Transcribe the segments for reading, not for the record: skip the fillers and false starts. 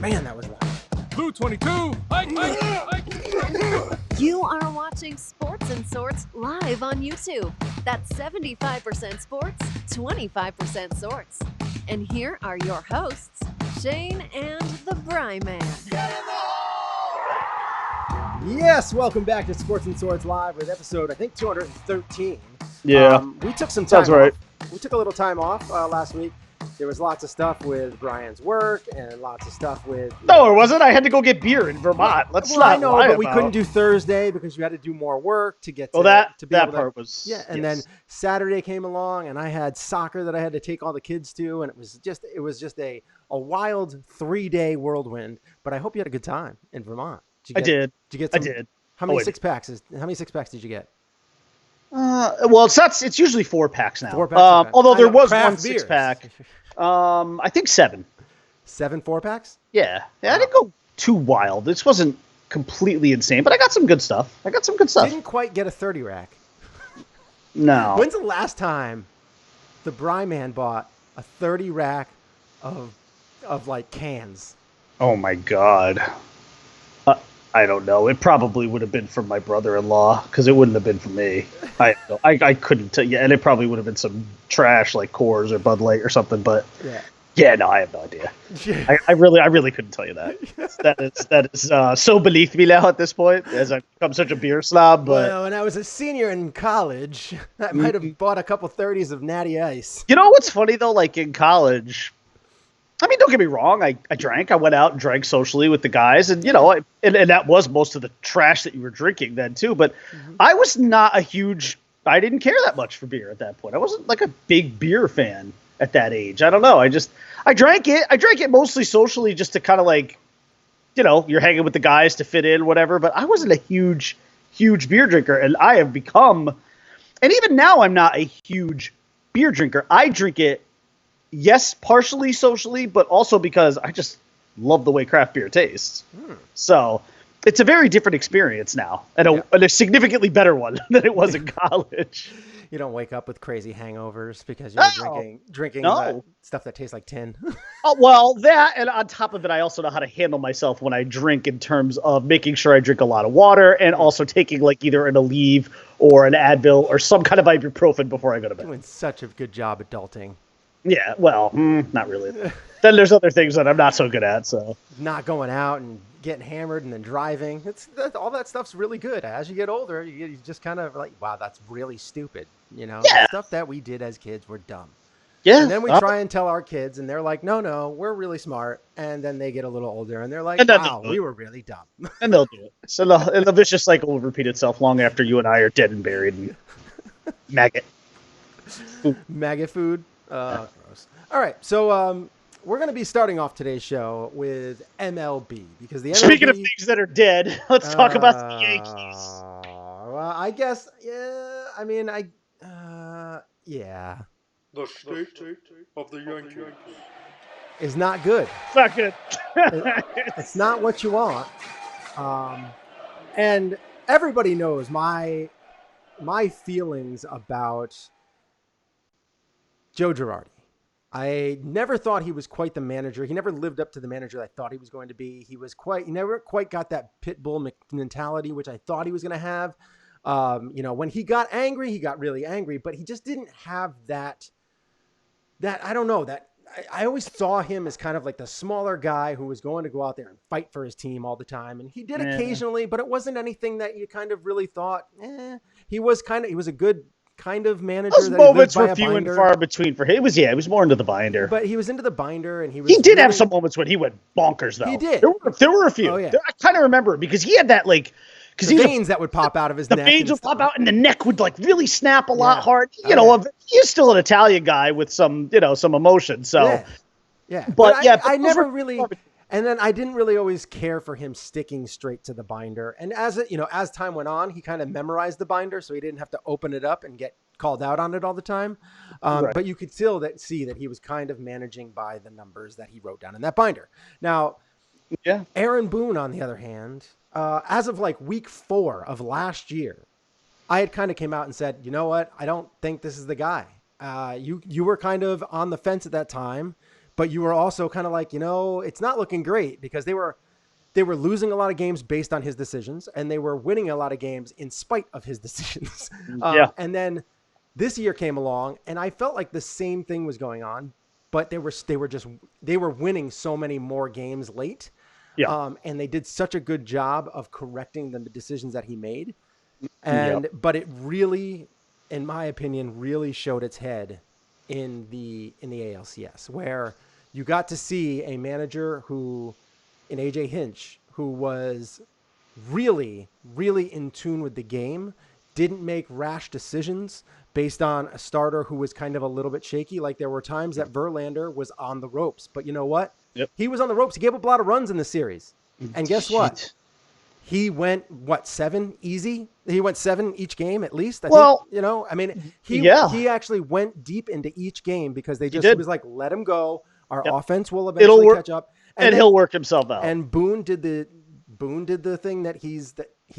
Man, that was loud. Blue 22! You are watching Sports and Sorts live on YouTube. That's 75% sports, 25% sorts. And here are your hosts, Shane and the Bry Man. Yes, welcome back to Sports and Swords Live with episode, I think, 213. Yeah. We took some time Sounds right. off. We took a little time off last week. There was lots of stuff with Brian's work and lots of stuff with... No, it wasn't. I had to go get beer in Vermont. Let's not I know, lie but we about. couldn't do Thursday because you had to do more work to get to... Well, that to be able part to, was... Yeah, and yes. then Saturday came along and I had soccer that I had to take all the kids to, and it was just a wild 3-day whirlwind, but I hope you had a good time in Vermont. I did. Did you get I some, did. How many wait. six-packs did you get? Well, it's usually 4-packs now. 4-packs, okay. Although there was Craft one beers. 6-pack. I think 7. 7 4-packs? Yeah. Wow. I didn't go too wild. This wasn't completely insane, but I got some good stuff. Didn't quite get a 30 rack. No. When's the last time the Bry Man bought a 30 rack of like cans? Oh my God. I don't know. It probably would have been from my brother-in-law because it wouldn't have been from me. I couldn't tell you, and it probably would have been some trash like Coors or Bud Light or something. But yeah, no, I have no idea. I really couldn't tell you that. That is so beneath me now at this point, as I've become such a beer snob. But well, when I was a senior in college, I might have bought a couple 30s of Natty Ice. You know what's funny though? Like in college. I mean, don't get me wrong. I drank. I went out and drank socially with the guys, and and that was most of the trash that you were drinking then too. But I was not a huge. I didn't care that much for beer at that point. I wasn't like a big beer fan at that age. I don't know. I drank it. I drank it mostly socially, just to kind of like, you're hanging with the guys to fit in, whatever. But I wasn't a huge beer drinker, and I have become. And even now, I'm not a huge beer drinker. I drink it. Yes, partially socially, but also because I just love the way craft beer tastes. So it's a very different experience now, and a significantly better one than it was in college. You don't wake up with crazy hangovers because you're drinking stuff that tastes like tin. Well, that, and on top of it, I also know how to handle myself when I drink in terms of making sure I drink a lot of water and also taking like either an Aleve or an Advil or some kind of ibuprofen before I go to bed. Doing such a good job adulting. Yeah, well, not really. Then there's other things that I'm not so good at. So not going out and getting hammered and then driving. All that stuff's really good. As you get older, you just kind of like, wow, that's really stupid. Yeah. The stuff that we did as kids were dumb. Yeah. And then we try and tell our kids, and they're like, no, we're really smart. And then they get a little older, and they're like, wow, we were really dumb. And they'll do it. So the vicious cycle will repeat itself long after you and I are dead and buried. And maggot. Maggot food. Gross. All right, so we're going to be starting off today's show with MLB because the MLB. Speaking of things that are dead, let's talk about the Yankees. Well, I guess, yeah. I mean, yeah. The state of the Yankees is not good. It's not good. It's not what you want. And everybody knows my feelings about Joe Girardi. I never thought he was quite the manager. He never lived up to the manager I thought he was going to be. He never quite got that pit bull mentality, which I thought he was going to have. When he got angry, he got really angry, but he just didn't have that I don't know, that I always saw him as kind of like the smaller guy who was going to go out there and fight for his team all the time. And he did occasionally, but it wasn't anything that you kind of really thought, he was a good kind of manager. Those moments were few and far between for him. It was more into the binder. But he was into the binder, and he did have some moments when he went bonkers, though. He did. There were a few. Oh, yeah. I kind of remember because he had that the veins that would pop out of his neck. The veins would pop out, and the neck would really snap a lot hard. He's still an Italian guy with some emotion. So yeah. But I never really. And then I didn't really always care for him sticking straight to the binder. And as time went on, he kind of memorized the binder, so he didn't have to open it up and get called out on it all the time. Right. But you could still see that he was kind of managing by the numbers that he wrote down in that binder. Now, Aaron Boone, on the other hand, as of like week 4 of last year, I had kind of came out and said, you know what? I don't think this is the guy. You were kind of on the fence at that time, but you were also kind of like, it's not looking great because they were losing a lot of games based on his decisions, and they were winning a lot of games in spite of his decisions. And then this year came along, and I felt like the same thing was going on, but they were winning so many more games late. Yeah. And they did such a good job of correcting the decisions that he made. But it really, in my opinion, really showed its head in the ALCS, where you got to see a manager in AJ Hinch, who was really, really in tune with the game, didn't make rash decisions based on a starter who was kind of a little bit shaky. Like there were times that Verlander was on the ropes, but you know what? Yep. He was on the ropes. He gave up a lot of runs in the series. And guess what? He went, 7 easy? He went 7 each game at least. I think, he actually went deep into each game because he was like, let him go. Our offense will eventually catch up. And he'll work himself out. And Boone did the thing that he's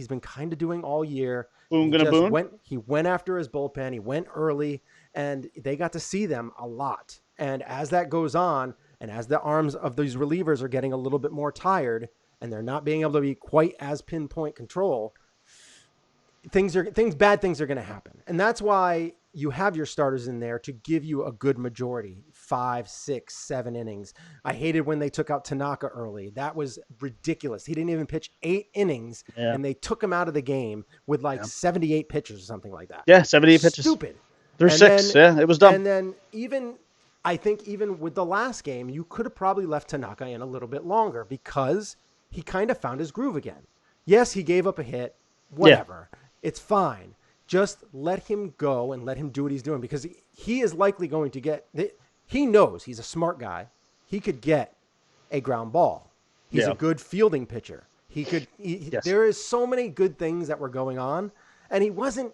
been kind of doing all year. He went after his bullpen. He went early, and they got to see them a lot. And as that goes on, and as the arms of these relievers are getting a little bit more tired, and they're not being able to be quite as pinpoint control, bad things are going to happen. And that's why you have your starters in there to give you a good majority, 5, 6, 7 innings. I hated when they took out Tanaka early. That was ridiculous. He didn't even pitch 8 innings, and they took him out of the game with 78 pitches or something like that. Yeah, 78 pitches. Stupid. There's 6. It was dumb. And then I think even with the last game, you could have probably left Tanaka in a little bit longer because he kind of found his groove again. Yes, he gave up a hit. Whatever. Yeah. It's fine. Just let him go and let him do what he's doing because he is likely going to get – he knows he's a smart guy. He could get a ground ball. He's a good fielding pitcher. There is so many good things that were going on, and he wasn't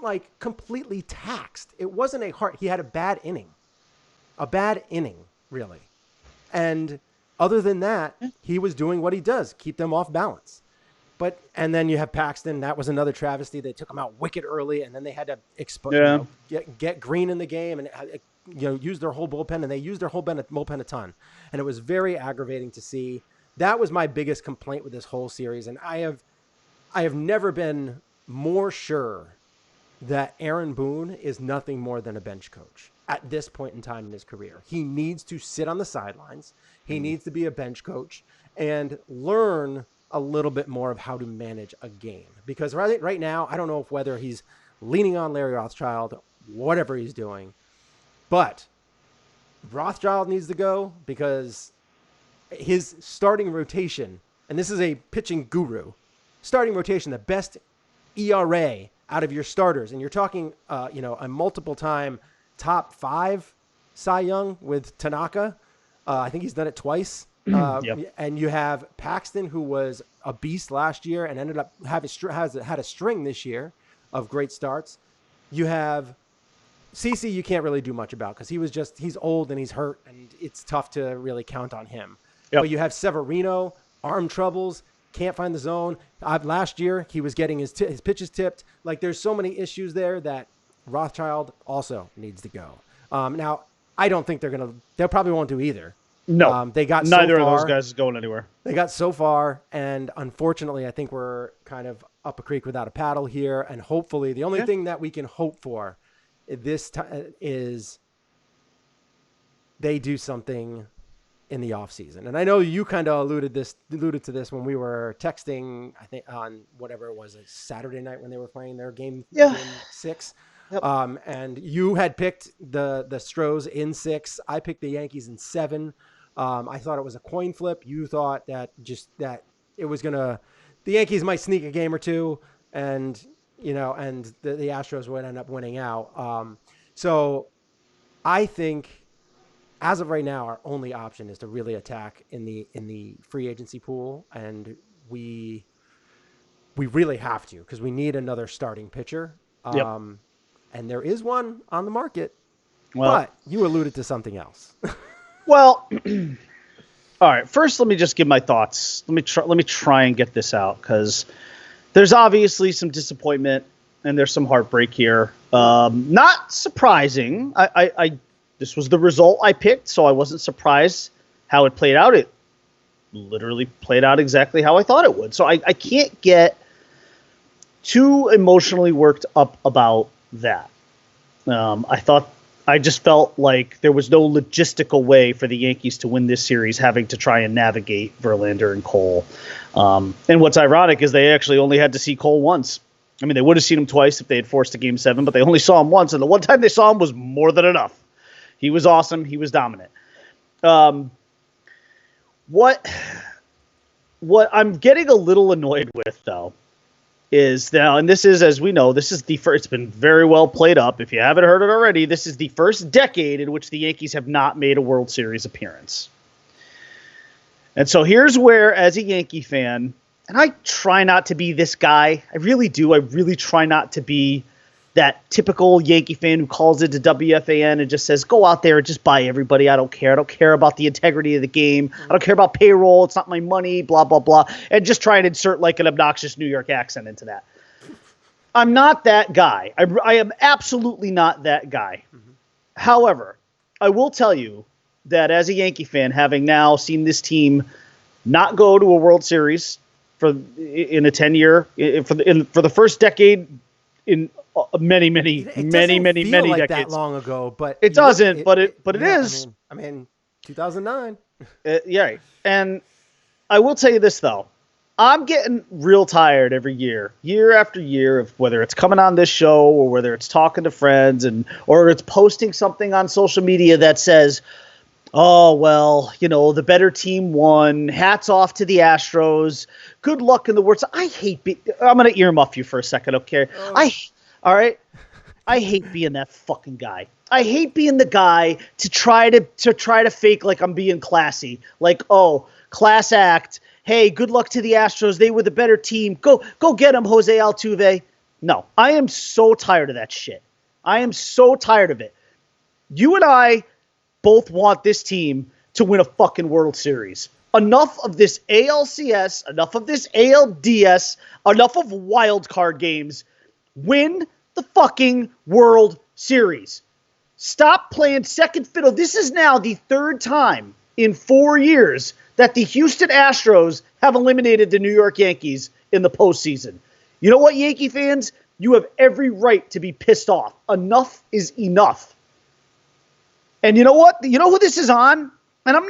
like completely taxed. It wasn't he had a bad inning. A bad inning, really. And other than that, he was doing what he does, keep them off balance. And then you have Paxton. That was another travesty. They took him out wicked early, and then they had to get Green in the game and use their whole bullpen, and they used their whole bullpen a ton. And it was very aggravating to see. That was my biggest complaint with this whole series, and I have never been more sure that Aaron Boone is nothing more than a bench coach at this point in time in his career. He needs to sit on the sidelines. He needs to be a bench coach and learn a little bit more of how to manage a game. Because right now, I don't know whether he's leaning on Larry Rothschild, whatever he's doing. But Rothschild needs to go because his starting rotation, and this is a pitching guru, starting rotation, the best ERA out of your starters. And you're talking, a multiple-time top 5 Cy Young with Tanaka. I think he's done it twice. And you have Paxton, who was a beast last year and ended up had a string this year of great starts. You have CeCe, you can't really do much about because he's old and he's hurt, and it's tough to really count on him. But you have Severino, arm troubles, can't find the zone. Last year, he was getting his pitches tipped. Like, there's so many issues there that Rothschild also needs to go. Now, I don't think they probably won't do either. No, they got neither so far. of those guys is going anywhere. They got so far, and unfortunately, I think we're kind of up a creek without a paddle here. And hopefully, the only thing that we can hope for this time is they do something in the off season. And I know you kind of alluded to this when we were texting. I think on whatever it was, a Saturday night when they were playing their game 6. Yep. And you had picked the Stros in 6. I picked the Yankees in 7. I thought it was a coin flip. You thought that it was the Yankees might sneak a game or two, and the Astros would end up winning out. So I think as of right now, our only option is to really attack in the free agency pool, and we really have to because we need another starting pitcher. And there is one on the market, but you alluded to something else. Well, all right. First, let me just give my thoughts. Let me try and get this out because there's obviously some disappointment and there's some heartbreak here. Not surprising. This was the result I picked, so I wasn't surprised how it played out. It literally played out exactly how I thought it would. So I can't get too emotionally worked up about that. I just felt like there was no logistical way for the Yankees to win this series, having to try and navigate Verlander and Cole. And what's ironic is they actually only had to see Cole once. I mean, they would have seen him twice if they had forced a Game 7, but they only saw him once, and the one time they saw him was more than enough. He was awesome. He was dominant. What I'm getting a little annoyed with, though, is now, and this is, as we know, this is the first, it's been very well played up. If you haven't heard it already, this is the first decade in which the Yankees have not made a World Series appearance. And so here's where, as a Yankee fan, and I try not to be this guy. I really do. I really try not to be that typical Yankee fan who calls into WFAN and just says, go out there and just buy everybody. I don't care. I don't care about the integrity of the game. I don't care about payroll. It's not my money, blah, blah, blah. And just try and insert like an obnoxious New York accent into that. I'm not that guy. I am absolutely not that guy. Mm-hmm. However, I will tell you that as a Yankee fan, having now seen this team not go to a World Series in a 10-year, for the first decade in many like decades. That long ago, but it doesn't. But it is. I mean, 2009. Yeah, right. And I will tell you this though, I'm getting real tired every year after year, of whether it's coming on this show or whether it's talking to friends or it's posting something on social media that says, oh, well, the better team won. Hats off to the Astros. Good luck in the words. I'm going to earmuff you for a second, okay? All right? I hate being that fucking guy. I hate being the guy to try to fake like I'm being classy. Like, oh, class act. Hey, good luck to the Astros. They were the better team. Go get them, Jose Altuve. No, I am so tired of that shit. I am so tired of it. You and I both want this team to win a fucking World Series. Enough of this ALCS, enough of this ALDS, enough of wild card games. Win the fucking World Series. Stop playing second fiddle. This is now the third time in 4 years that the Houston Astros have eliminated the New York Yankees in the postseason. You know what, Yankee fans? You have every right to be pissed off. Enough is enough. And you know what? You know who this is on? And I'm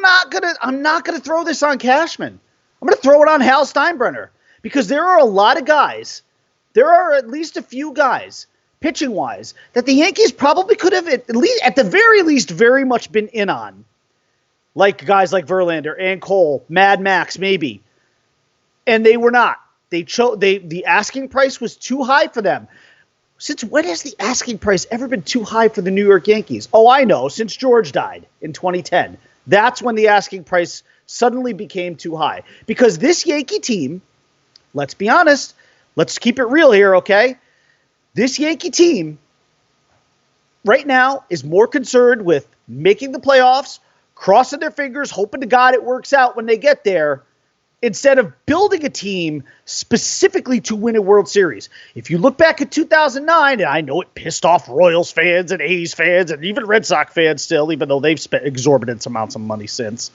not gonna throw this on Cashman. I'm gonna throw it on Hal Steinbrenner, because there are a lot of guys. There are at least a few guys, pitching wise, that the Yankees probably could have at the very least very much been in on. Like guys like Verlander and Cole, Mad Max maybe. And they were not. The asking price was too high for them. Since when has the asking price ever been too high for the New York Yankees? Oh, I know, since George died in 2010. That's when the asking price suddenly became too high. Because this Yankee team, let's be honest, let's keep it real here, okay? This Yankee team right now is more concerned with making the playoffs, crossing their fingers, hoping to God it works out when they get there, instead of building a team specifically to win a World Series. If you look back at 2009, and I know it pissed off Royals fans and A's fans and even Red Sox fans still, even though they've spent exorbitant amounts of money since.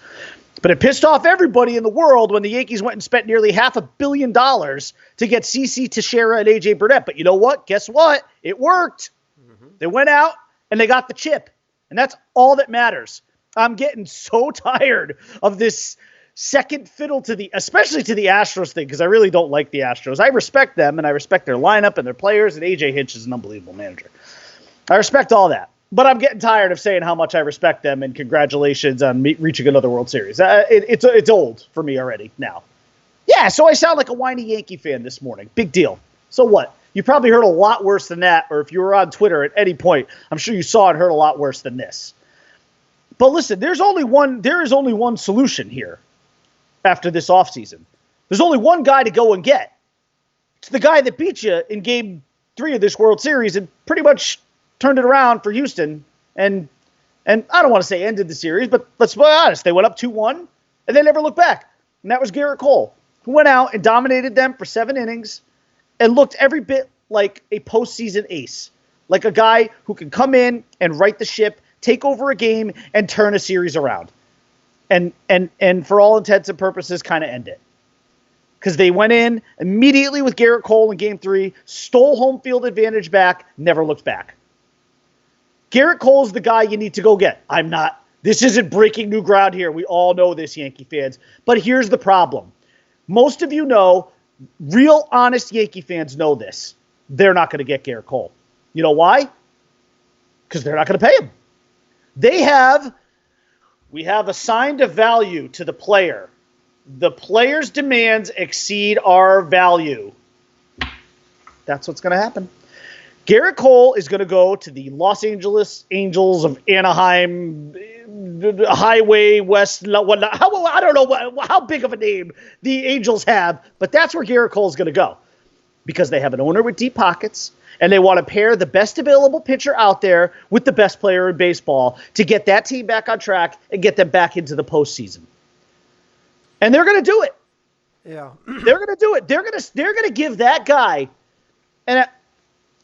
But it pissed off everybody in the world when the Yankees went and spent nearly $500 million to get CC Teixeira and AJ Burnett. But you know what? Guess what? It worked. Mm-hmm. They went out and they got the chip. And that's all that matters. I'm getting so tired of this second fiddle especially to the Astros thing, because I really don't like the Astros. I respect them, and I respect their lineup and their players, and AJ Hinch is an unbelievable manager. I respect all that. But I'm getting tired of saying how much I respect them, and congratulations on reaching another World Series. It's old for me already now. Yeah, so I sound like a whiny Yankee fan this morning. Big deal. So what? You probably heard a lot worse than that, or if you were on Twitter at any point, I'm sure you saw and heard a lot worse than this. But listen, there is only one solution here after this offseason. There's only one guy to go and get. It's the guy that beat you in Game 3 of this World Series and pretty much turned it around for Houston. And I don't want to say ended the series, but let's be honest. They went up 2-1, and they never looked back. And that was Garrett Cole, who went out and dominated them for 7 innings and looked every bit like a postseason ace, like a guy who can come in and right the ship, take over a game, and turn a series around. And for all intents and purposes, kind of end it. Because they went in immediately with Garrett Cole in Game 3, stole home field advantage back, never looked back. Garrett Cole's the guy you need to go get. This isn't breaking new ground here. We all know this, Yankee fans. But here's the problem. Most of you know, real honest Yankee fans know this. They're not going to get Garrett Cole. You know why? Because they're not going to pay him. We have assigned a value to the player. The player's demands exceed our value. That's what's going to happen. Garrett Cole is going to go to the Los Angeles Angels of Anaheim Highway West. I don't know how big of a name the Angels have, but that's where Garrett Cole is going to go because they have an owner with deep pockets, and they want to pair the best available pitcher out there with the best player in baseball to get that team back on track and get them back into the postseason. And they're going to do it. Yeah, they're going to do it. They're going to give that guy, and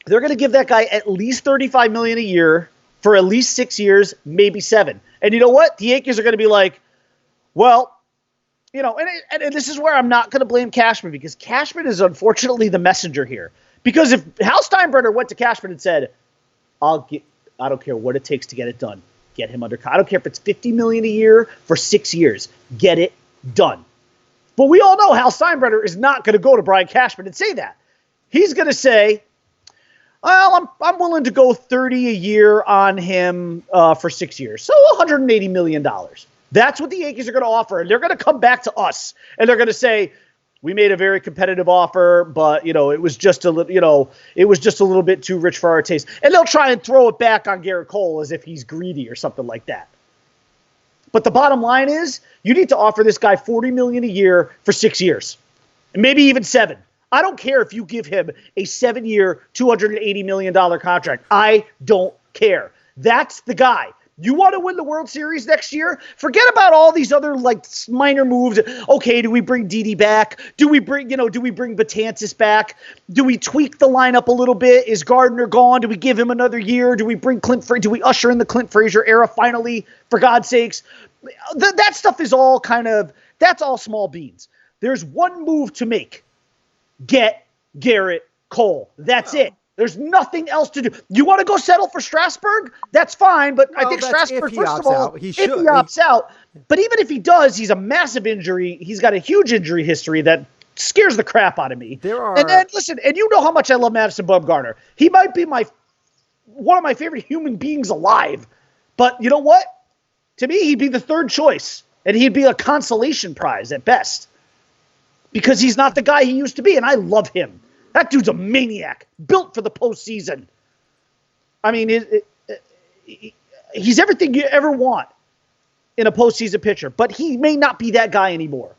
they're going to give that guy at least $35 million a year for at least 6 years, maybe 7. And you know what? The Yankees are going to be like, well, you know, and this is where I'm not going to blame Cashman because Cashman is unfortunately the messenger here. Because if Hal Steinbrenner went to Cashman and said, I don't care what it takes to get it done. Get him under. I don't care if it's $50 million a year for 6 years. Get it done. But we all know Hal Steinbrenner is not going to go to Brian Cashman and say that. He's going to say, well, I'm willing to go 30 a year on him for 6 years. So $180 million. That's what the Yankees are going to offer. And they're going to come back to us and they're going to say, we made a very competitive offer, but it was just a little bit too rich for our taste. And they'll try and throw it back on Garrett Cole as if he's greedy or something like that. But the bottom line is, you need to offer this guy $40 million a year for 6 years, and maybe even 7. I don't care if you give him a 7-year, $280 million contract. I don't care. That's the guy. You want to win the World Series next year? Forget about all these other minor moves. Okay, do we bring Didi back? Do we bring Betances back? Do we tweak the lineup a little bit? Is Gardner gone? Do we give him another year? Do we bring do we usher in the Clint Frazier era finally, for God's sakes? That stuff is all that's all small beans. There's one move to make. Get Garrett Cole. That's it. There's nothing else to do. You want to go settle for Strasburg? That's fine, but I think Strasburg, first of all, if he opts out. But even if he does, he's a massive injury. He's got a huge injury history that scares the crap out of me. And then, listen, and you know how much I love Madison Bumgarner. He might be one of my favorite human beings alive. But you know what? To me, he'd be the third choice, and he'd be a consolation prize at best because he's not the guy he used to be, and I love him. That dude's a maniac, built for the postseason. I mean, he's everything you ever want in a postseason pitcher, but he may not be that guy anymore.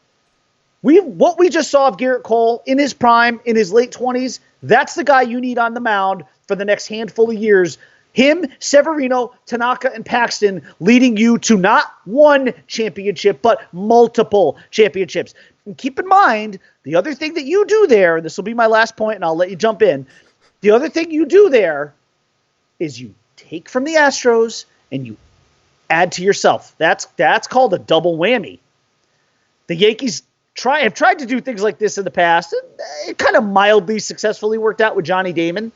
What we just saw of Garrett Cole in his prime, in his late 20s, that's the guy you need on the mound for the next handful of years. Him, Severino, Tanaka, and Paxton leading you to not one championship, but multiple championships. And keep in mind, the other thing that you do there, and this will be my last point, and I'll let you jump in. The other thing you do there is you take from the Astros and you add to yourself. That's called a double whammy. The Yankees have tried to do things like this in the past. It kind of mildly successfully worked out with Johnny Damon.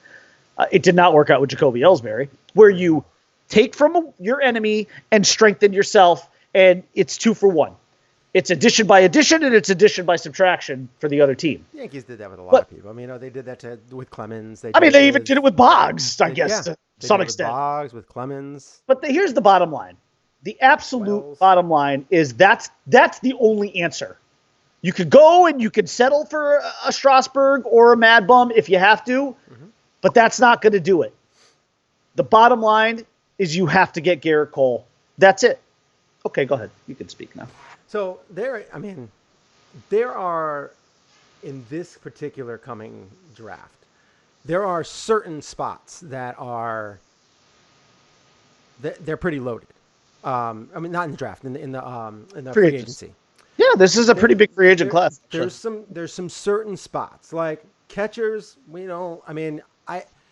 It did not work out with Jacoby Ellsbury, where you take from your enemy and strengthen yourself, and it's 2 for 1. It's addition by addition, and it's addition by subtraction for the other team. The Yankees did that with a lot of people. I mean, they did that with Clemens. They even did it with Boggs, I guess, to some extent. With Boggs, with Clemens. But here's the bottom line. The absolute bottom line is that's the only answer. You could go and you could settle for a Strasburg or a Mad Bum if you have to, but that's not going to do it. The bottom line is you have to get Garrett Cole. That's it. Okay, go ahead. You can speak now. So there are, in this particular coming draft, there are certain spots that they're pretty loaded. I mean, not in the draft, in the free agency. Yeah, this is a pretty big free agent class. There's some certain spots like catchers.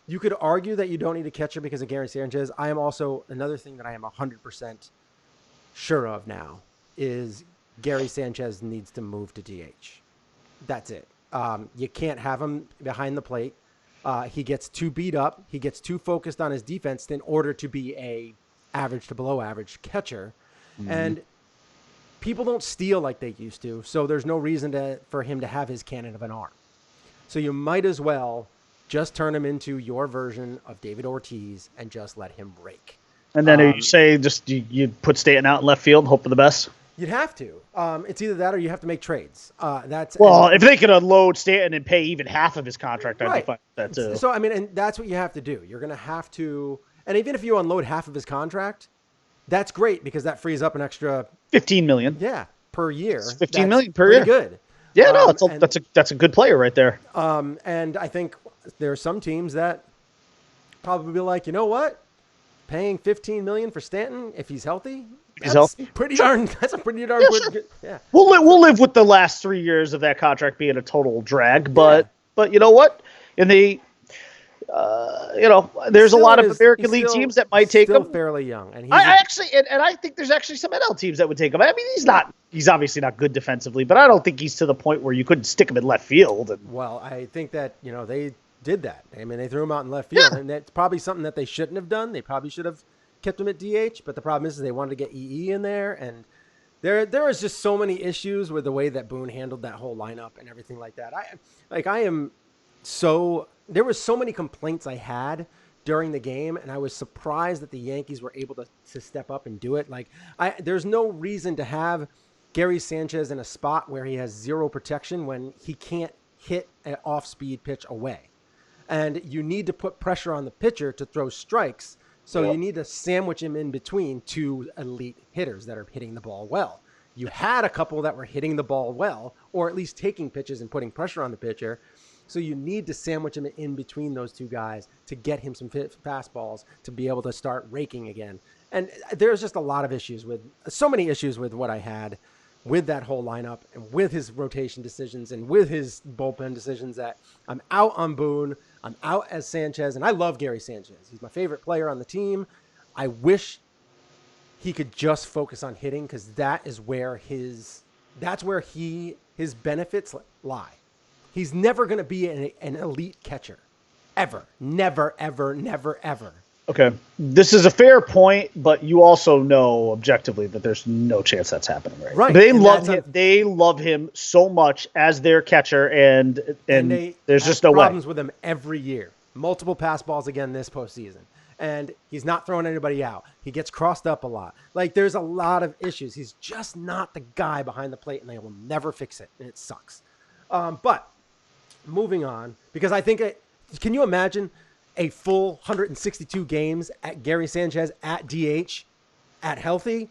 You could argue that you don't need a catcher because of Gary Sanchez. I am also another thing that I am 100% sure of now is Gary Sanchez needs to move to DH. That's it. You can't have him behind the plate. He gets too beat up. He gets too focused on his defense in order to be a average to below average catcher. Mm-hmm. And people don't steal like they used to, so there's no reason for him to have his cannon of an arm. So you might as well just turn him into your version of David Ortiz and just let him rake. And then you say just you put Stanton out in left field and hope for the best? You'd have to. It's either that or you have to make trades. If they could unload Stanton and pay even half of his contract, I'd be fine with that too. So, I mean, and that's what you have to do. You're going to have to – and even if you unload half of his contract, that's great because that frees up an extra – $15 million. Yeah, per year. It's $15 million per year. Good. Yeah, no, that's a good player right there. And I think there are some teams that probably be like, you know what? Paying $15 million for Stanton if he's healthy – That's a pretty darn good. Yeah. We'll live with the last 3 years of that contract being a total drag, but you know what? In the there's a lot of American League teams that might take him. Still fairly young, and I think there's actually some NL teams that would take him. I mean, he's obviously not good defensively, but I don't think he's to the point where you couldn't stick him in left field. Well, I think that they did that. I mean, they threw him out in left field, and that's probably something that they shouldn't have done. They probably should have kept him at DH, but the problem is they wanted to get EE in there, and there was just so many issues with the way that Boone handled that whole lineup and everything like that. There were so many complaints I had during the game, and I was surprised that the Yankees were able to step up and do it. There's no reason to have Gary Sanchez in a spot where he has zero protection when he can't hit an off-speed pitch away, and you need to put pressure on the pitcher to throw strikes. So you need to sandwich him in between two elite hitters that are hitting the ball well. You had a couple that were hitting the ball well, or at least taking pitches and putting pressure on the pitcher. So you need to sandwich him in between those two guys to get him some fastballs to be able to start raking again. And there's just so many issues with what I had with that whole lineup and with his rotation decisions and with his bullpen decisions that I'm out on Boone. I'm out as Sanchez, and I love Gary Sanchez. He's my favorite player on the team. I wish he could just focus on hitting because that's where his benefits lie. He's never going to be an elite catcher, ever. Never, ever, never, ever. Okay, this is a fair point, but you also know objectively that there's no chance that's happening, right? Right. They love him. They love him so much as their catcher, and there's just no way. Problems with him every year. Multiple pass balls again this postseason, and he's not throwing anybody out. He gets crossed up a lot. There's a lot of issues. He's just not the guy behind the plate, and they will never fix it, and it sucks. But moving on, because I think can you imagine a full 162 games at Gary Sanchez at DH at healthy?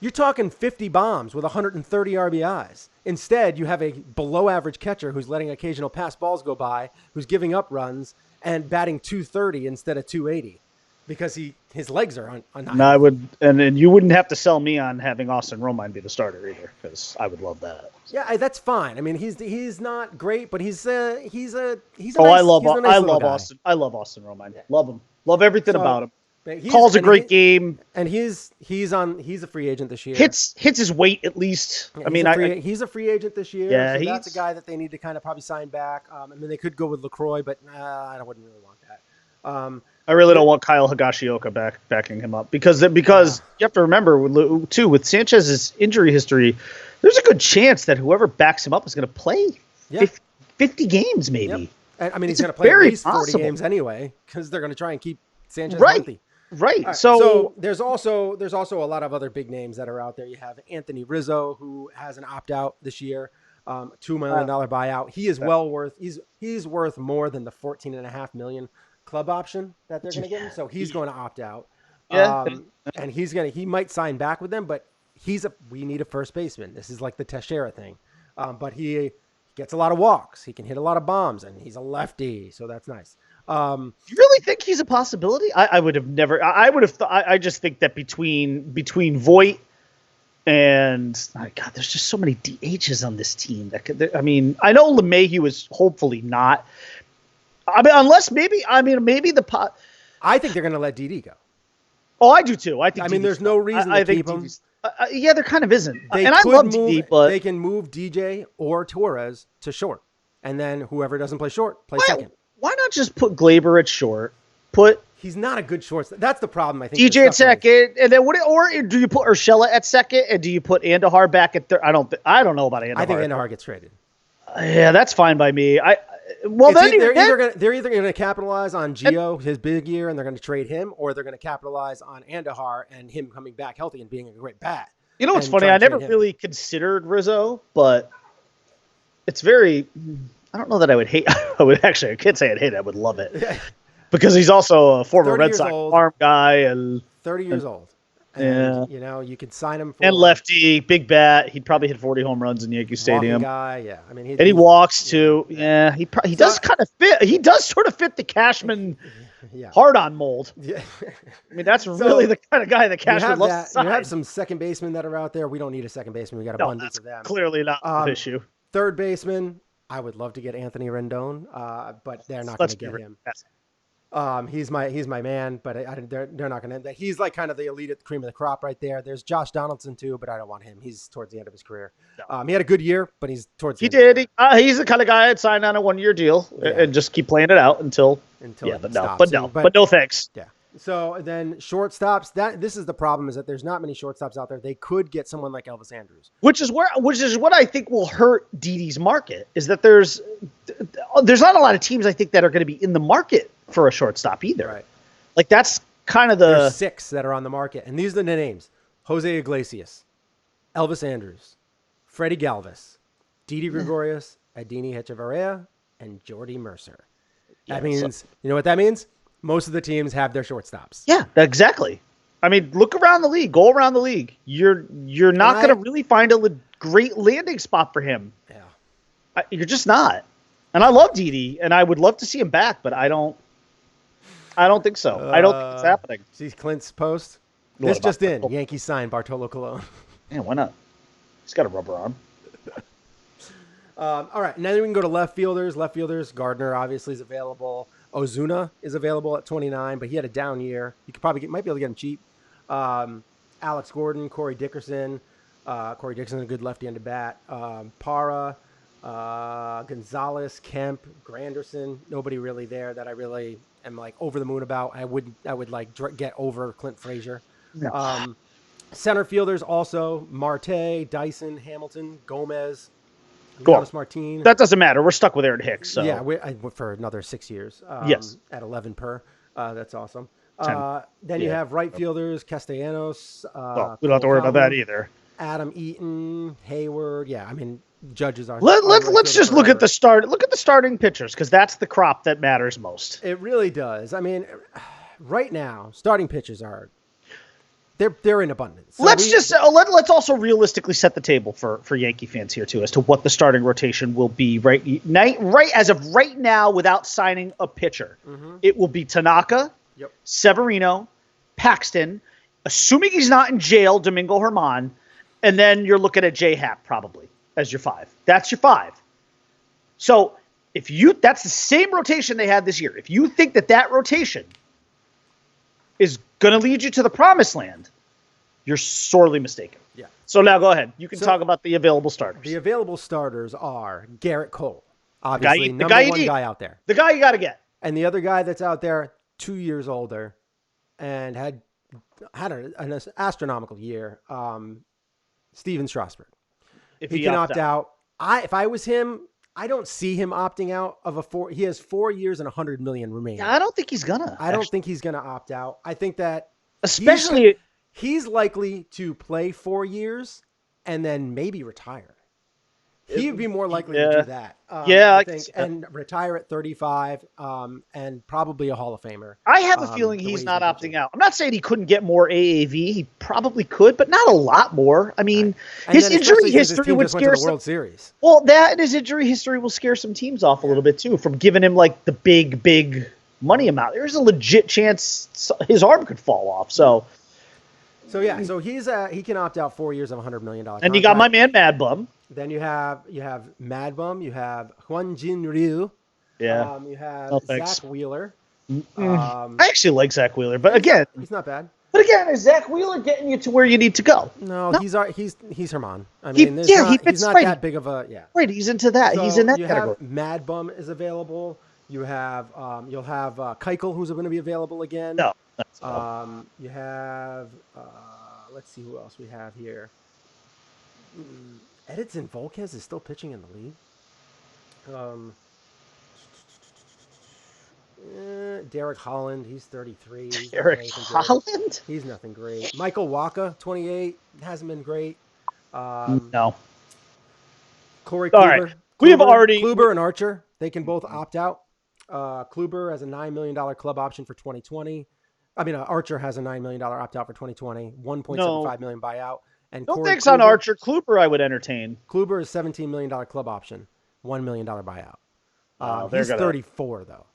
You're talking 50 bombs with 130 RBIs. Instead, you have a below average catcher who's letting occasional pass balls go by, who's giving up runs and batting 230 instead of 280 because his legs are on. No, and you wouldn't have to sell me on having Austin Romine be the starter either, because I would love that. Yeah, that's fine. I mean, he's not great, but he's a nice, I love guy. Austin. I love Austin Romine. Yeah. Love him. Love everything about him. Calls a great game, and he's a free agent this year. Hits his weight at least. Yeah, he's a free agent this year. Yeah, so that's a guy that they need to kind of probably sign back. They could go with LaCroix, but I wouldn't really want that. I really don't want Kyle Higashioka backing him up because you have to remember too, with Sanchez's injury history, there's a good chance that whoever backs him up is going to play 50 games maybe. Yep. He's going to play at least 40 games anyway because they're going to try and keep Sanchez healthy. Right. So there's also a lot of other big names that are out there. You have Anthony Rizzo, who has an opt-out this year, $2 million buyout. He is he's worth more than the $14.5 million club option that they're going to give him. So he's going to opt out. And he might sign back with them, but we need a first baseman. This is like the Teixeira thing. But he gets a lot of walks. He can hit a lot of bombs, and he's a lefty, so that's nice. You really think he's a possibility? I would have never. I would have. I just think that between Voit and God, there's just so many DHs on this team. I know LeMahieu is hopefully not. I mean, unless maybe the pot. I think they're going to let Didi go. Oh, I do too. I think. I mean, there's no reason to keep him. Yeah, there kind of isn't. They and I could love move, Didi, but they can move DJ or Torres to short, and then whoever doesn't play short play second. Why not just put Glaber at short? He's not a good short. That's the problem. I think DJ at second, and then or do you put Urshela at second, and do you put Andahar back at third? I don't know about Andahar. I think Andahar gets traded. Yeah, that's fine by me. They're either going to capitalize on Gio, his big year, and they're going to trade him, or they're going to capitalize on Andahar and him coming back healthy and being a great bat. You know what's funny? I never really considered Rizzo, but it's very. I don't know that I would hate. I can't say I'd hate it. I would love it. Because he's also a former Red Sox farm guy and 30 years old. And, you could sign him for and lefty, big bat. He'd probably hit 40 home runs in Yankee Stadium. Guy, yeah. I mean, he walks too. Yeah, he does kind of fit. He does sort of fit the Cashman hard-on mold. Yeah. I mean, that's really the kind of guy that Cashman loves to sign. You have some second basemen that are out there. We don't need a second baseman. We got abundance of them. Clearly not an issue. Third baseman, I would love to get Anthony Rendon, but they're not going to get him. He's my man, but they're not going to. He's like kind of the elite cream of the crop right there. There's Josh Donaldson too, but I don't want him. He's towards the end of his career. No. He had a good year, but he's towards. He's the kind of guy I'd sign on a 1-year deal and just keep playing it out until. But no thanks. Yeah. So then shortstops. This is the problem, is that there's not many shortstops out there. They could get someone like Elvis Andrus, which is what I think will hurt Didi's market. Is that there's not a lot of teams I think that are going to be in the market for a shortstop either. Right. Like that's kind of there's 6 that are on the market, and these are the names: Jose Iglesias, Elvis Andrus, Freddie Galvis, Didi Gregorius, Adini Hechavarria, and Jordy Mercer. That means, you know what that means? Most of the teams have their shortstops. Yeah, exactly. I mean, look around the league. Go around the league. You're not going to really find a great landing spot for him. Yeah, you're just not. And I love Didi, and I would love to see him back, but I don't think so. I don't think it's happening. See Clint's post? This just in. Yankees signed Bartolo Colon. Yeah, why not? He's got a rubber arm. All right, now we can go to left fielders. Left fielders, Gardner obviously is available. Ozuna is available at 29, but he had a down year. You could probably might be able to get him cheap. Alex Gordon, Corey Dickerson. Corey Dickerson, a good lefty-handed bat. Parra, Gonzalez, Kemp, Granderson. Nobody really there that I really am like over the moon about. I would like get over Clint Frazier. No. Center fielders also Marte, Dyson, Hamilton, Gomez. Martin. That doesn't matter. We're stuck with Aaron Hicks. So. Yeah, for another 6 years. Yes. At 11 per. That's awesome. Then you have right fielders, Castellanos. We don't have to worry about that either. Adam Eaton, Hayward. Yeah, I mean, judges are. Let's just look at the start. Look at the starting pitchers, because that's the crop that matters most. It really does. I mean, right now, starting pitchers are. They're in abundance. So let's also realistically set the table for Yankee fans here too as to what the starting rotation will be right as of right now without signing a pitcher. Mm-hmm. It will be Tanaka, Severino, Paxton, assuming he's not in jail, Domingo Germán, and then you're looking at J-Happ probably as your 5. That's your 5. So that's the same rotation they had this year. If you think that rotation is going to lead you to the promised land, you're sorely mistaken. Yeah. So now go ahead. You can talk about the available starters. The available starters are Garrett Cole, obviously number one guy out there. The guy you got to get. And the other guy that's out there, 2 years older, and had an astronomical year, Steven Strasburg. If he can opt out. If I was him, I don't see him opting out of he has 4 years and $100 million remaining. Yeah, I don't think he's gonna. I don't think he's gonna opt out. I think that especially he's likely to play 4 years and then maybe retire. He would be more likely to do that. I think, and retire at 35, and probably a Hall of Famer. I have a feeling he's not opting out. I'm not saying he couldn't get more AAV. He probably could, but not a lot more. I mean, his injury history would scare some. World Series. Well, that and his injury history will scare some teams off a little bit too from giving him like the big money amount. There's a legit chance his arm could fall off. So he can opt out 4 years of $100 million. And you got my man Mad Bum. Then you have Mad Bum, you have Hyun-Jin Ryu, Yeah. You have No Zach thanks. Wheeler. I actually like Zach Wheeler, but He's not bad. is Zach Wheeler getting you to where you need to go? No, No. he's Herman. I He mean, he he's fits not right. that big of a yeah. Right, he's into that. He's in So that you category. have Mad Bum is available. You have you'll have Keuchel, who's going to be available again. No. That's You have let's see who else we have here. Edinson Volquez is still pitching in the league. Derek Holland, he's 33. He's not Eric doing anything good. Holland? He's nothing great. Michael Waka, 28, hasn't been great. No. Corey All right. Kluber, We have already Kluber and Archer, they can both opt out. Kluber has a $9 million club option for 2020. I mean, Archer has a $9 million opt out for 2020, $1.75 million buyout. And no Corey thanks on Archer. Kluber I would entertain. Kluber is $17 million club option, $1 million buyout. He's 34 though.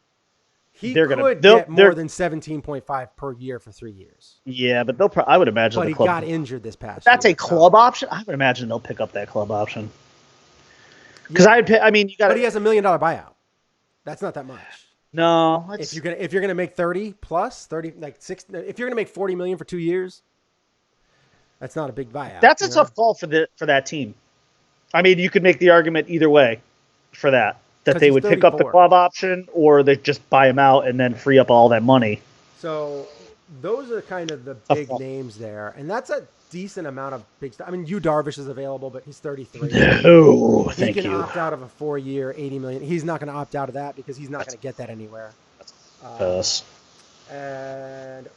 He could get more than 17.5 per year for 3 years. Yeah, but I would imagine. But the he club, got injured this past. That's year, a club option. I would imagine they'll pick up that club option. Because yeah. I mean, you got. But he has $1 million buyout. That's not that much. No, if you're gonna make 30 plus 30 like 6, if you're gonna make 40 million for 2 years, that's not a big buyout. That's a tough call for that team. I mean, you could make the argument either way for that they would pick up the club option or they just buy him out and then free up all that money. So those are kind of the big names there, and that's a decent amount of big stuff. I mean, Yu Darvish is available, but he's 33. No, he can opt out of a 4-year, $80 million. He's not going to opt out of that because he's not going to get that anywhere. And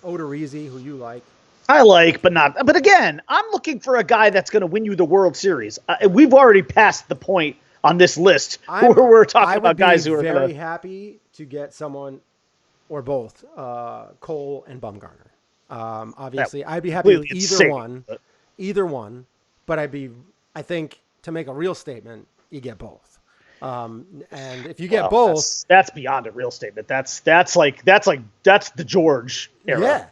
Odorizzi, who you like. I like, but not. But again, I'm looking for a guy that's going to win you the World Series. We've already passed the point on this list where we're talking about guys who are very happy to get someone or both, Cole and Bumgarner. Obviously, I'd be happy with either one, but I think to make a real statement, you get both. And if you get both, that's beyond a real statement. That's the George era. Yeah.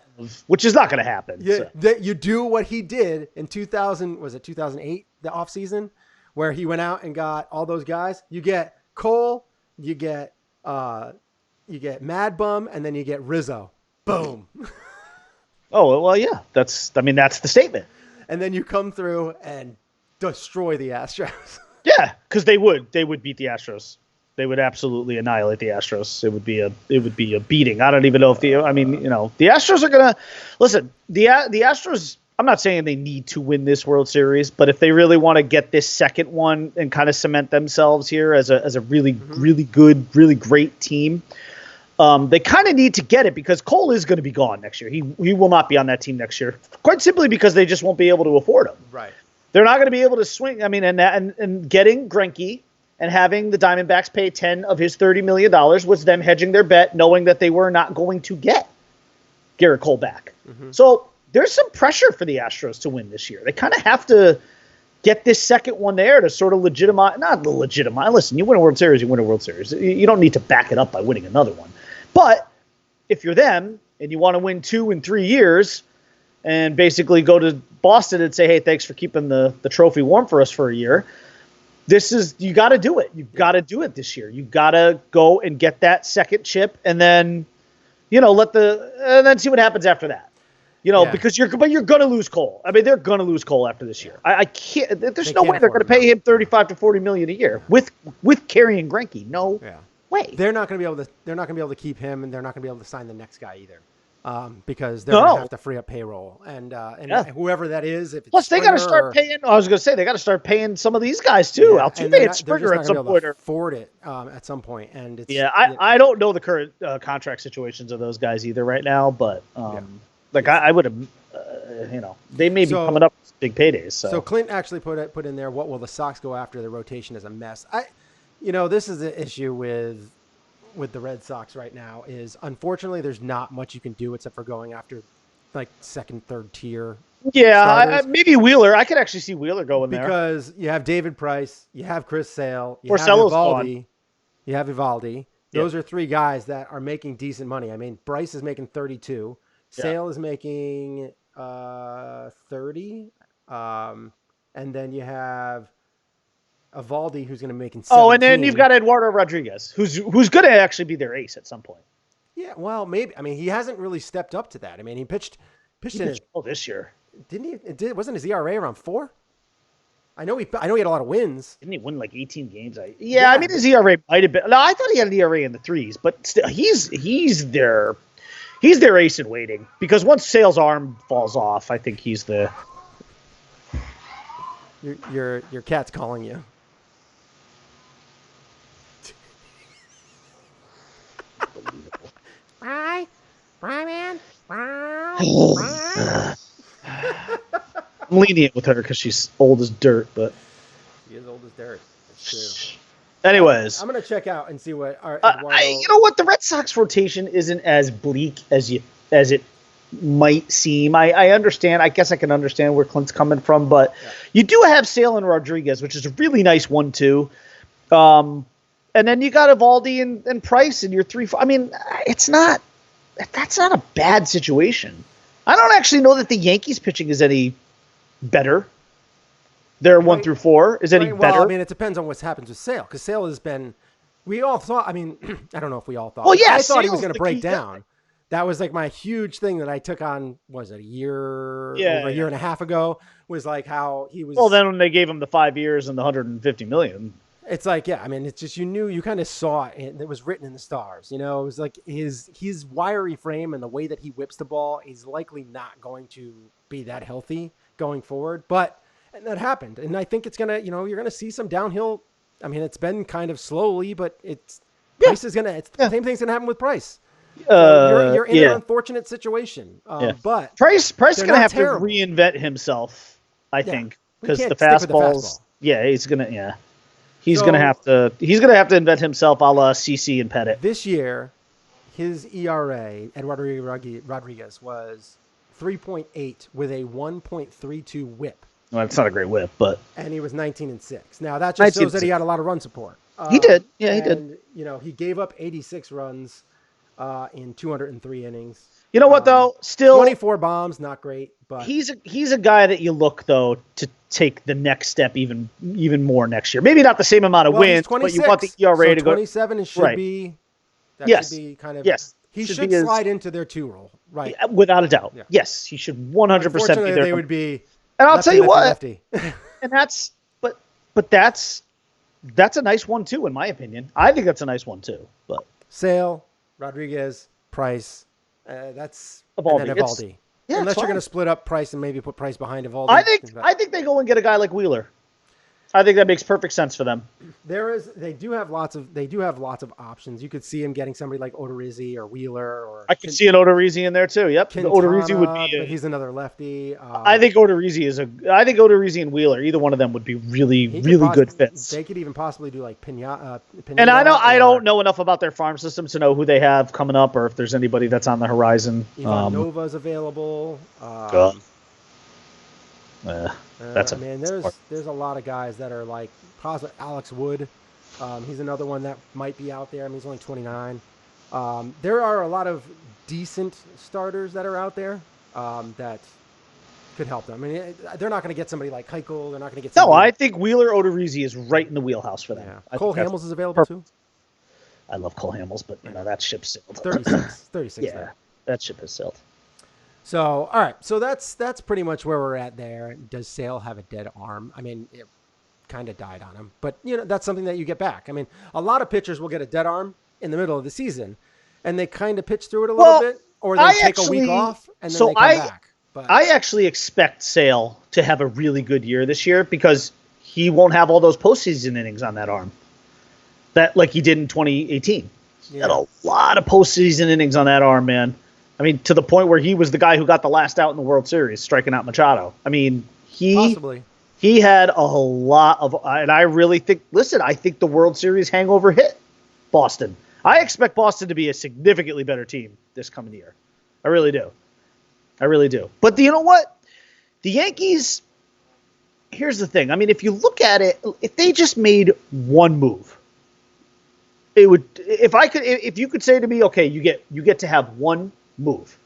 Which is not going to happen. Yeah, that you do what he did in 2008, the offseason, where he went out and got all those guys. You get Cole, you get Mad Bum, and then you get Rizzo. Boom. Oh, well, yeah. That's the statement. And then you come through and destroy the Astros. Yeah, because they would beat the Astros. They would absolutely annihilate the Astros. It would be a beating. I don't even know if the Astros are gonna listen. The Astros. I'm not saying they need to win this World Series, but if they really want to get this second one and kind of cement themselves here as a really really good, really great team, they kind of need to get it because Cole is going to be gone next year. He will not be on that team next year, quite simply because they just won't be able to afford him. Right. They're not going to be able to swing. I mean, and getting Greinke and having the Diamondbacks pay 10 of his $30 million was them hedging their bet, knowing that they were not going to get Garrett Cole back. Mm-hmm. So there's some pressure for the Astros to win this year. They kind of have to get this second one there to sort of legitimize. Listen, you win a World Series, you win a World Series. You don't need to back it up by winning another one. But if you're them and you want to win 2 in 3 years and basically go to Boston and say, hey, thanks for keeping the trophy warm for us for a year, you got to do it. You've got to do it this year. You've got to go and get that second chip and then, and then see what happens after that. Because you're going to lose Cole. I mean, they're going to lose Cole after this year. I can't. There's no way they're going to pay him $35 to $40 million a year with carrying Greinke. No way. They're not going to be able to keep him, and they're not going to be able to sign the next guy either. Because they're going to have to free up payroll and whoever that is. If it's plus, they got to Springer start paying. I was going to say they got to start paying some of these guys too. Altuve and Springer at some point. Afford it at some point, and it's, I don't know the current contract situations of those guys either right now, but I would have, they may be coming up with big paydays. So Clint actually put in there. What will the Sox go after? The rotation is a mess. This is the issue with the Red Sox right now is unfortunately there's not much you can do except for going after like second, third tier. Yeah, maybe Wheeler. I could actually see Wheeler going there because you have David Price, you have Chris Sale, you have Evaldi. Those are 3 guys that are making decent money. I mean, Bryce is making 32, Sale is making 30, and then you have Evaldi, who's going to be making 17. Oh, and then you've got Eduardo Rodriguez, who's going to actually be their ace at some point. Yeah, well, maybe. I mean, he hasn't really stepped up to that. I mean, he pitched in his this year. Didn't he? Wasn't his ERA around 4? I know he had a lot of wins. Didn't he win like 18 games? I mean, his ERA might have been. No, I thought he had an ERA in the 3s, but still, he's their ace in waiting, because once Sale's arm falls off, I think he's the. Your cat's calling you. Bye, man. I'm lenient with her because she's old as dirt, but She is old as dirt. That's true. anyways, I'm gonna check out and see what our you know what, the Red Sox rotation isn't as bleak as it might seem. I understand. I guess I can understand where Clint's coming from, but you do have Sale and Rodriguez, which is a really nice 1-2. And then you got Evaldi and Price in your 3-4. I mean, that's not a bad situation. I don't actually know that the Yankees pitching is any better. Their 1-4 is any better. Well, I mean, it depends on what happens with Sale, because Sale has been. We all thought. I mean, I don't know if we all thought. Well, yeah, I thought he was Sale's going to the break key down. guy. That was like my huge thing that I took on. Was it a year and a half ago? Was like how he was. Well, then when they gave him the 5 years and the $150 million. It's like, yeah, I mean, it's just, you kind of saw it, and it was written in the stars. It was like his wiry frame and the way that he whips the ball is likely not going to be that healthy going forward. And that happened, and I think it's gonna, you're gonna see some downhill. I mean, it's been kind of slowly, but Price is gonna. The same thing's gonna happen with Price. So you're in an unfortunate situation. But Price gonna have terrible. to reinvent himself, I think, because the stick with the fastballs. fastball. Yeah, he's gonna. Yeah. He's gonna have to invent himself, a la CC and Pettit. This year, his ERA, Eduardo Rodriguez, was 3.8 with a 1.32 WHIP. Well, it's not a great whip, but And he was 19-6. Now that just shows that he had a lot of run support. He did. Yeah, he did. And, he gave up 86 runs in 203 innings. You know what though? Still 24 bombs, not great, but he's a guy that you look though to take the next step even more next year. Maybe not the same amount of wins, but you want the ERA to go 27. It should right. be. That yes. should be kind of. Yes. He should slide into their 2 role, right? Yeah, without a doubt. Yeah. Yes, he should 100% be there. They would be. And I'll tell you what. Lefty. And that's a nice 1-2 in my opinion. I think that's a nice 1-2. But Sale, Rodriguez, Price. That's Evaldi. And then Evaldi. Yeah, unless you're going to split up Price and maybe put Price behind Evaldi. I think they go and get a guy like Wheeler. I think that makes perfect sense for them. They do have lots of options. You could see him getting somebody like Odorizzi or Wheeler, or I could see an Odorizzi in there too. Yep, Quintana, Odorizzi would be. But he's another lefty. I think Odorizzi and Wheeler, either one of them would be really good fits. They could even possibly do like Pinata. And I don't know enough about their farm system to know who they have coming up or if there's anybody that's on the horizon. Ivan Nova's available. There's a lot of guys that are like Alex Wood. He's another one that might be out there. I mean, he's only 29. There are a lot of decent starters that are out there that could help them. I mean, they're not going to get somebody like Keuchel. They're not going to get. No, I think Wheeler Odorizzi is right in the wheelhouse for them. Yeah. Cole Hamels is available too. I love Cole Hamels, but that ship sailed. 36. Yeah, there. that ship has sailed. So, all right. So that's pretty much where we're at there. Does Sale have a dead arm? I mean, it kind of died on him. But, that's something that you get back. I mean, a lot of pitchers will get a dead arm in the middle of the season, and they kind of pitch through it a little bit, or they take a week off, and then they come back. But I actually expect Sale to have a really good year this year because he won't have all those postseason innings on that arm that like he did in 2018. He had a lot of postseason innings on that arm, man. I mean, to the point where he was the guy who got the last out in the World Series, striking out Machado. I mean, he had a lot of, and I really think, I think the World Series hangover hit Boston. I expect Boston to be a significantly better team this coming year. I really do. But you know what? The Yankees, here's the thing. I mean, if you look at it, if they just made one move, it would, if you could say to me, okay, you get to have one move,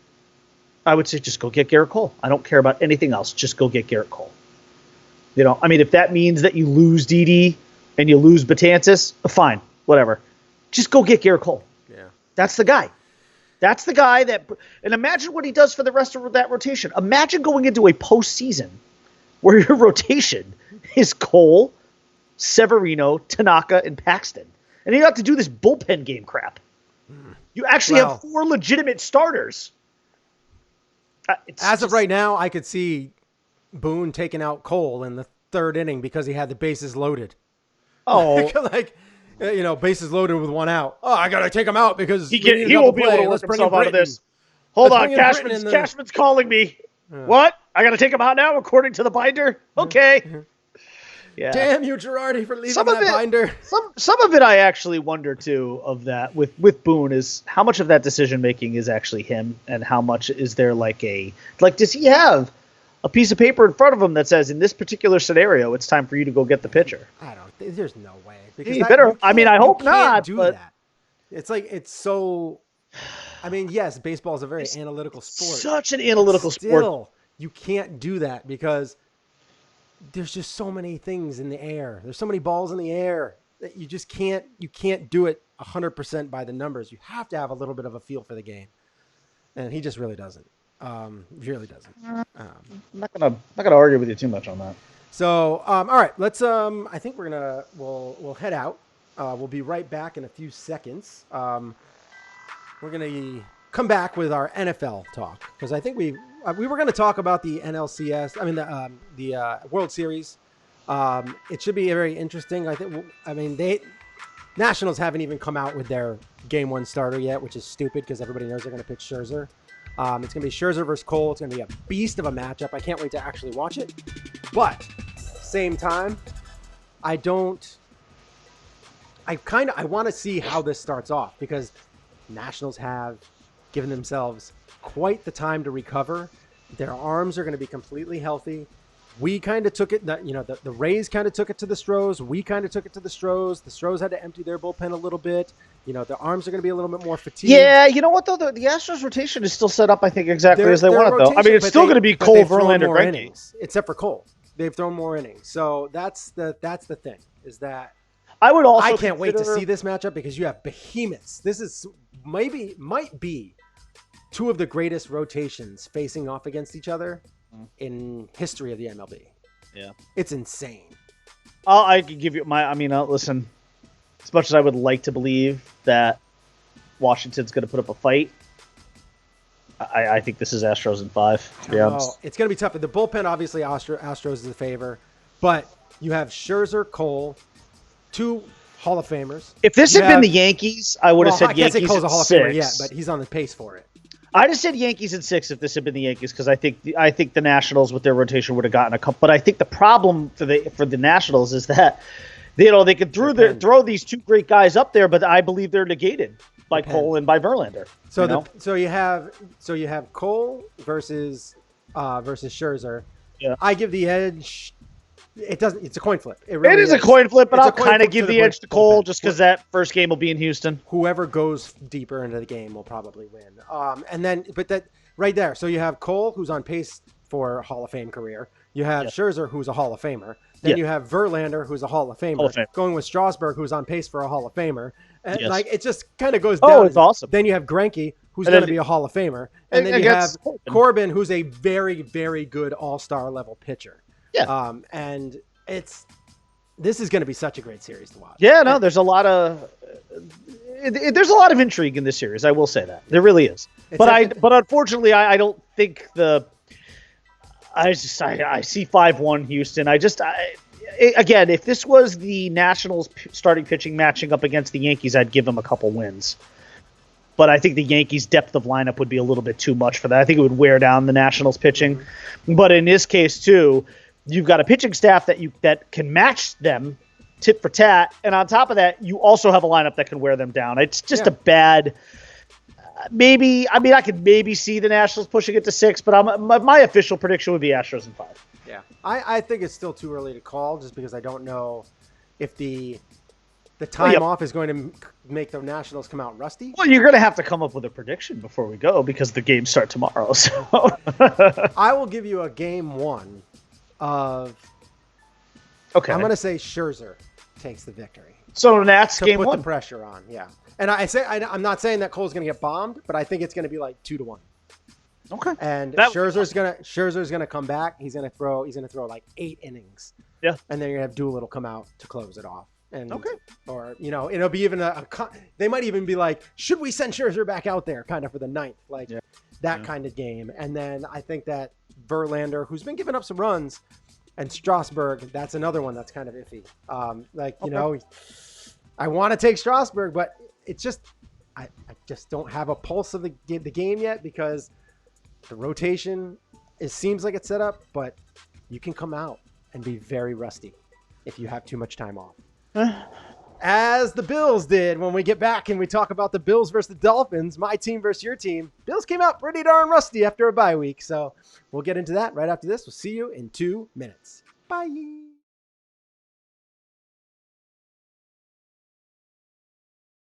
I would say just go get Garrett Cole. I don't care about anything else. Just go get Garrett Cole. I mean, if that means that you lose Didi and you lose Betances, fine, whatever. Just go get Garrett Cole. Yeah. That's the guy. That's the guy that – and imagine what he does for the rest of that rotation. Imagine going into a postseason where your rotation is Cole, Severino, Tanaka, and Paxton. And you have to do this bullpen game crap. You actually have 4 legitimate starters. As of right now, I could see Boone taking out Cole in the 3rd inning because he had the bases loaded. Oh. Bases loaded with 1 out. Oh, I got to take him out because he won't be able to work himself out of this. Hold on, Cashman's calling me. What? I got to take him out now according to the binder? Okay. Yeah. Damn you, Girardi, for leaving binder. Some of it I actually wonder, too, of that with Boone is how much of that decision-making is actually him and how much is there does he have a piece of paper in front of him that says, in this particular scenario, it's time for you to go get the pitcher? There's no way. Because I hope not. Do that. It's so. Yes, baseball is a very analytical sport. Such an analytical sport. Still, you can't do that because there's just so many things in the air. There's so many balls in the air that you just can't. You can't do it 100% by the numbers. You have to have a little bit of a feel for the game, and he just really doesn't. Really doesn't. I'm not gonna argue with you too much on that. So, all right, let's. I think we'll head out. We'll be right back in a few seconds. We're gonna come back with our NFL talk because I think we were going to talk about the NLCS. The World Series. It should be very interesting. Nationals haven't even come out with their Game 1 starter yet, which is stupid because everybody knows they're going to pitch Scherzer. It's going to be Scherzer versus Cole. It's going to be a beast of a matchup. I can't wait to actually watch it. But same time, I want to see how this starts off because Nationals have given themselves quite the time to recover. Their arms are going to be completely healthy. We kind of took it, the Rays kind of took it to the Stros. We kind of took it to the Stros. The Stros had to empty their bullpen a little bit. The arms are going to be a little bit more fatigued. Yeah, you know what, though? The Astros rotation is still set up, I think, exactly as they want it, though. It's still going to be Cole, Verlander, Greinke. Except for Cole. They've thrown more innings. So that's the thing, is that I can't wait to see this matchup because you have behemoths. This might be 2 of the greatest rotations facing off against each other in history of the MLB. Yeah. It's insane. I can give you listen, as much as I would like to believe that Washington's going to put up a fight, I think this is Astros in 5. Yeah. It's going to be tough. The bullpen, obviously, Astros is a favor, but you have Scherzer, Cole, 2 Hall of Famers. If this had been the Yankees, I would have said Yankees. I can't say Cole's a Hall of Famer yet, but he's on the pace for it. I'd have said Yankees in 6 if this had been the Yankees because I think the Nationals with their rotation would have gotten a couple. But I think the problem for the Nationals is that they can throw these 2 great guys up there, but I believe they're negated by Cole and by Verlander. So you have Cole versus Scherzer. Yeah. I give the edge. It's a coin flip. It is a coin flip, but I'll kind of give the edge to Cole just because that first game will be in Houston. Whoever goes deeper into the game will probably win. But that right there. So you have Cole, who's on pace for a Hall of Fame career. You have Scherzer, who's a Hall of Famer. Then you have Verlander, who's a Hall of Famer. Going with Strasburg, who's on pace for a Hall of Famer. And it just kind of goes down. Oh, it's awesome. Then you have Greinke, who's going to be a Hall of Famer. And then you have Corbin, who's a very, very good all-star level pitcher. Yeah. And this is going to be such a great series to watch. Yeah, no, there's a lot of intrigue in this series. I will say that there really is. But unfortunately, I don't think I see 5-1 Houston. Again, if this was the Nationals starting pitching matching up against the Yankees, I'd give them a couple wins. But I think the Yankees' depth of lineup would be a little bit too much for that. I think it would wear down the Nationals pitching. Mm-hmm. But in this case, too, you've got a pitching staff that can match them tit for tat. And on top of that, you also have a lineup that can wear them down. It's just a bad I could maybe see the Nationals pushing it to 6, but my official prediction would be Astros in 5. Yeah. I think it's still too early to call just because I don't know if the time off is going to make the Nationals come out rusty. Well, you're going to have to come up with a prediction before we go because the games start tomorrow. So I will give you a Game 1 of. Okay. I'm going to say Scherzer. takes the victory. So Nats To game put one. the pressure on, yeah. And I'm not saying that Cole's going to get bombed, but I think it's going to be like 2-1. Okay. And That- Scherzer's gonna come back. He's gonna throw like 8 innings. Yeah. And then you're gonna have Doolittle come out to close it off. And Okay. or it'll be even they might even be like, should we send Scherzer back out there kind of for the 9th, like that kind of game. And then I think that Verlander, who's been giving up some runs, and Strasburg, that's another one that's kind of iffy. I want to take Strasburg, but it's just I just don't have a pulse of the game yet because the rotation seems like it's set up, but you can come out and be very rusty if you have too much time off. As the Bills did when we get back and we talk about the Bills versus the Dolphins, my team versus your team. Bills came out pretty darn rusty after a bye week, so we'll get into that right after this. We'll see you in 2 minutes. Bye.